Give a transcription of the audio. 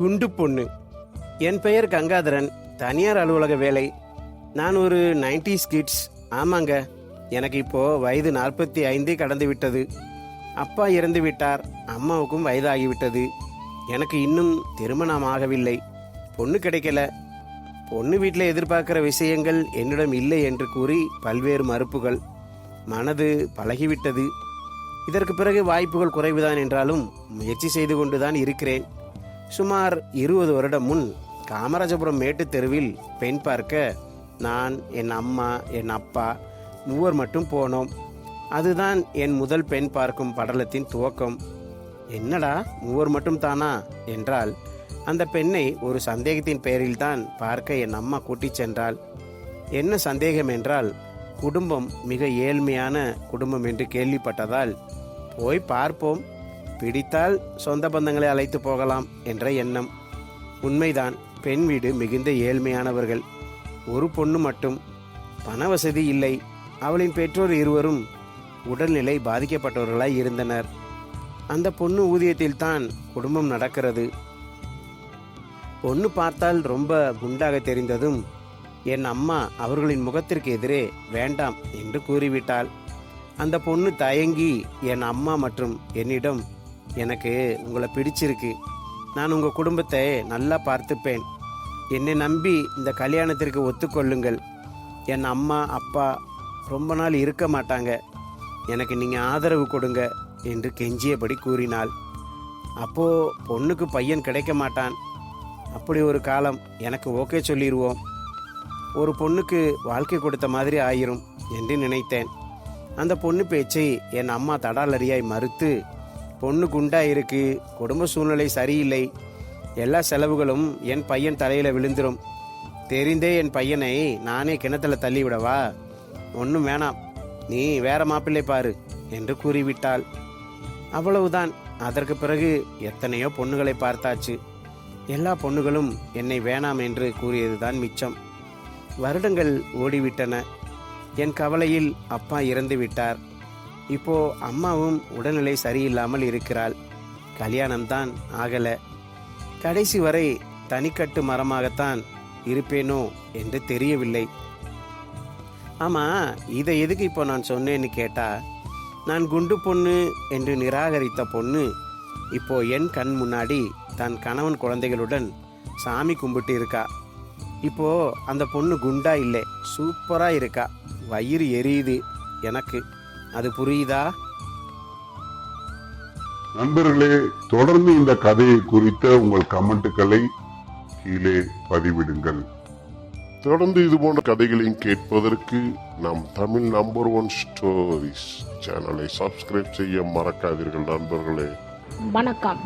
குண்டு பொண்ணு. என் பெயர் கங்காதரன். தனியார் அலுவலக வேலை. நான் ஒரு 90s கிட்ஸ். ஆமாங்க, எனக்கு இப்போ வயது 45 கடந்து விட்டது. அப்பா இறந்து விட்டார். அம்மாவுக்கும் வயதாகிவிட்டது. எனக்கு இன்னும் திருமணம் ஆகவில்லை. பொண்ணு கிடைக்கல. பொண்ணு வீட்டில் எதிர்பார்க்கிற விஷயங்கள் என்னிடம் இல்லை என்று கூறி பல்வேறு மறுப்புகள். மனது பழகிவிட்டது. இதற்கு பிறகு வாய்ப்புகள் குறைவுதான் என்றாலும் முயற்சி செய்து கொண்டுதான் இருக்கிறேன். சுமார் 20 வருடம் முன் காமராஜபுரம் மேட்டு தெருவில் பெண் பார்க்க நான், என் அம்மா, என் அப்பா மூவர் மட்டும் போனோம். அதுதான் என் முதல் பெண் பார்க்கும் படலத்தின் துவக்கம். என்னடா மூவர் மட்டும் தானா என்றால், அந்த பெண்ணை ஒரு சந்தேகத்தின் பெயரில்தான் பார்க்க என் அம்மா கூட்டிச் சென்றாள். என்ன சந்தேகம் என்றால், குடும்பம் மிக ஏழ்மையான குடும்பம் என்று கேள்விப்பட்டதால் போய் பார்ப்போம், பிடித்தால் சொந்த பந்தங்களை அழைத்து போகலாம் என்ற எண்ணம். உண்மைதான், பெண் வீடு மிகுந்த ஏழ்மையானவர்கள். ஒரு பொண்ணு மட்டும். பண வசதி இல்லை. அவளின் பெற்றோர் இருவரும் உடல்நிலை பாதிக்கப்பட்டவர்களாய் இருந்தனர். அந்த பொண்ணு ஊதியத்தில் தான் குடும்பம் நடக்கிறது. பொண்ணு பார்த்தால் ரொம்ப குண்டாக தெரிந்ததும் என் அம்மா அவர்களின் முகத்திற்கு எதிரே வேண்டாம் என்று கூறிவிட்டாள். அந்த பொண்ணு தயங்கி என் அம்மா மற்றும் என்னிடம், எனக்கு உங்களை பிடிச்சிருக்கு, நான் உங்கள் குடும்பத்தை நல்லா பார்த்துப்பேன், என்னை நம்பி இந்த கல்யாணத்திற்கு ஒத்துக்கொள்ளுங்கள், என் அம்மா அப்பா ரொம்ப நாள் இருக்க மாட்டாங்க, எனக்கு நீங்கள் ஆதரவு கொடுங்க என்று கெஞ்சியபடி கூறினாள். அப்போது பொண்ணுக்கு பையன் கிடைக்க மாட்டான். அப்படி ஒரு காலம், எனக்கு ஓகே சொல்லிடுவோம், ஒரு பொண்ணுக்கு வாழ்க்கை கொடுத்த மாதிரி ஆயிரும் என்று நினைத்தேன். அந்த பொண்ணு பேச்சை என் அம்மா தடாலறியாய் மறுத்து, பொண்ணு குண்டா இருக்கு, குடும்ப சூழ்நிலை சரியில்லை, எல்லா செலவுகளும் என் பையன் தலையில விழுந்துரும், தெரிந்தே என் பையனை நானே கிணத்துல தள்ளிவிடவா, ஒன்றும் வேணாம், நீ வேற மாப்பிள்ளை பாரு என்று கூறிவிட்டாள். அவ்வளவுதான். அதற்கு பிறகு எத்தனையோ பொண்ணுகளை பார்த்தாச்சு. எல்லா பொண்ணுகளும் என்னை வேணாம் என்று கூறியதுதான் மிச்சம். வருடங்கள் ஓடிவிட்டன. என் கவலையில் அப்பா இறந்து விட்டார். இப்போ அம்மாவும் உடல்நிலை சரியில்லாமல் இருக்கிறாள். கல்யாணம்தான் ஆகல. கடைசி வரை தனிக்கட்டு மரமாகத்தான் இருப்பேனோ என்று தெரியவில்லை. ஆமா, இதை எதுக்கு இப்போ நான் சொன்னேன்னு கேட்டா, நான் குண்டு பொண்ணு என்று நிராகரித்த பொண்ணு இப்போ என் கண் முன்னாடி தன் கணவன் குழந்தைகளுடன் சாமி கும்பிட்டு இருக்கா. இப்போ அந்த பொண்ணு குண்டா இல்லை, சூப்பரா இருக்கா. வயிறு எரியுது எனக்கு. அது புரியுதா? நண்பர்களே, தொடர்ந்து இந்த கதையை குறித்த உங்கள் கமெண்ட்டுகளை கீழே பதிவிடுங்கள். தொடர்ந்து இது போன்ற கதைகளையும் கேட்பதற்கு நம் தமிழ் நம்பர் 1 ஸ்டோரிஸ் சேனலை சப்ஸ்கிரைப் செய்ய மறக்காதீர்கள் நண்பர்களே. வணக்கம்.